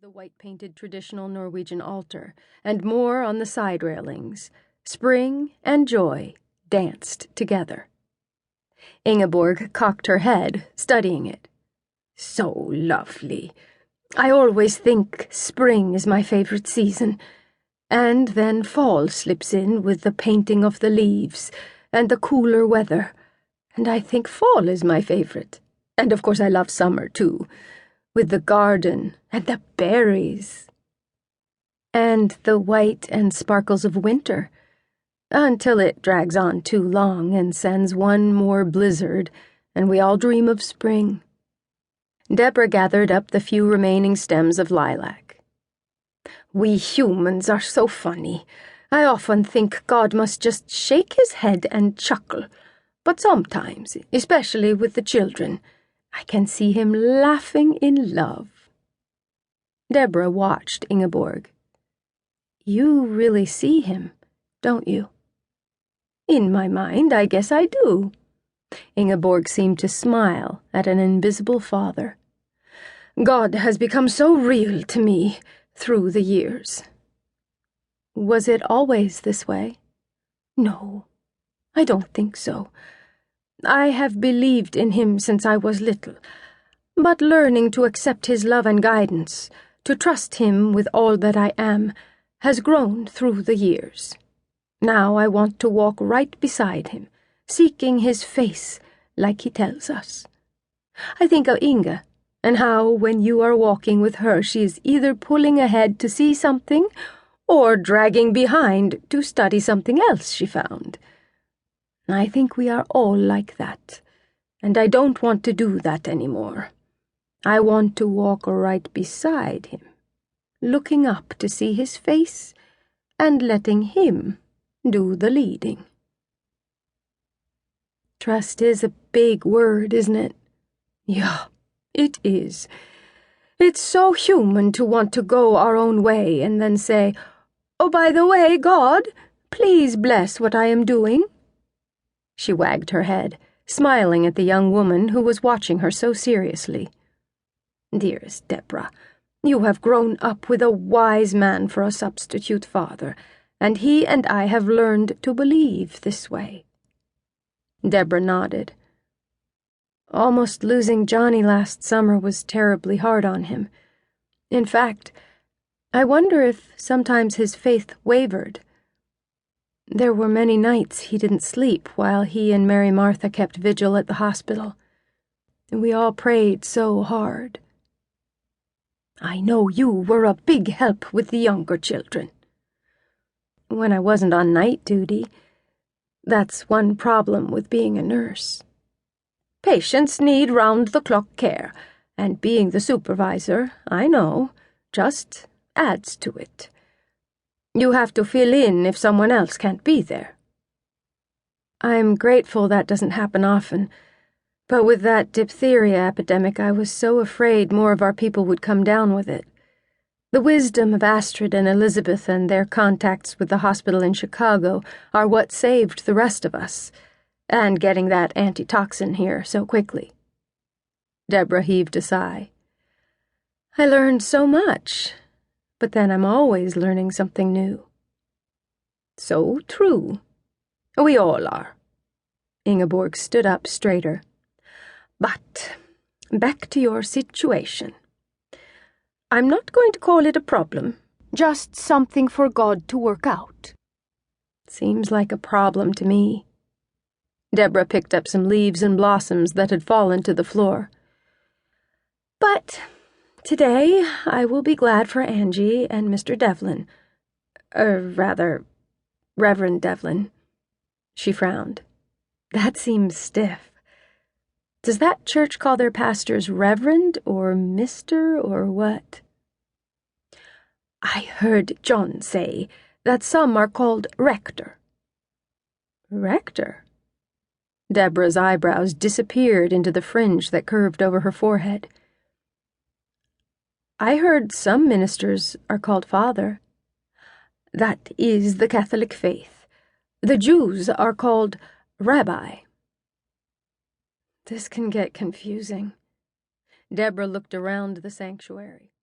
the white-painted traditional Norwegian altar, and more on the side railings. Spring and joy danced together. Ingeborg cocked her head, studying it. So lovely. I always think spring is my favorite season, and then fall slips in with the painting of the leaves and the cooler weather, and I think fall is my favorite. And of course I love summer too, with the garden and the berries. And the white and sparkles of winter, until it drags on too long and sends one more blizzard, and we all dream of spring. Deborah gathered up the few remaining stems of lilac. We humans are so funny. I often think God must just shake his head and chuckle, but sometimes, especially with the children, I can see him laughing in love. Deborah watched Ingeborg. You really see him, don't you? In my mind, I guess I do. Ingeborg seemed to smile at an invisible father. God has become so real to me through the years. Was it always this way? No, I don't think so. I have believed in him since I was little, but learning to accept his love and guidance, to trust him with all that I am, has grown through the years. Now I want to walk right beside him, seeking his face like he tells us. I think of Inga, and how when you are walking with her she is either pulling ahead to see something or dragging behind to study something else she found. I think we are all like that, and I don't want to do that anymore. I want to walk right beside him, looking up to see his face and letting him do the leading. Trust is a big word, isn't it? Yeah, it is. It's so human to want to go our own way and then say, "Oh, by the way, God, please bless what I am doing." She wagged her head, smiling at the young woman who was watching her so seriously. Dearest Deborah, you have grown up with a wise man for a substitute father, and he and I have learned to believe this way. Deborah nodded. Almost losing Johnny last summer was terribly hard on him. In fact, I wonder if sometimes his faith wavered. There were many nights he didn't sleep while he and Mary Martha kept vigil at the hospital. We all prayed so hard. I know you were a big help with the younger children. When I wasn't on night duty, that's one problem with being a nurse. Patients need round-the-clock care, and being the supervisor, I know, just adds to it. You have to fill in if someone else can't be there. I'm grateful that doesn't happen often, but with that diphtheria epidemic I was so afraid more of our people would come down with it. The wisdom of Astrid and Elizabeth and their contacts with the hospital in Chicago are what saved the rest of us, and getting that antitoxin here so quickly. Deborah heaved a sigh. I learned so much, but then I'm always learning something new. So true. We all are. Ingeborg stood up straighter. But back to your situation. I'm not going to call it a problem, just something for God to work out. Seems like a problem to me. Deborah picked up some leaves and blossoms that had fallen to the floor. But today I will be glad for Angie and Mr. Devlin. Reverend Devlin. She frowned. That seems stiff. Does that church call their pastors Reverend or Mr. or what? I heard John say that some are called Rector. Rector? Deborah's eyebrows disappeared into the fringe that curved over her forehead. I heard some ministers are called Father. That is the Catholic faith. The Jews are called Rabbi. This can get confusing. Deborah looked around the sanctuary.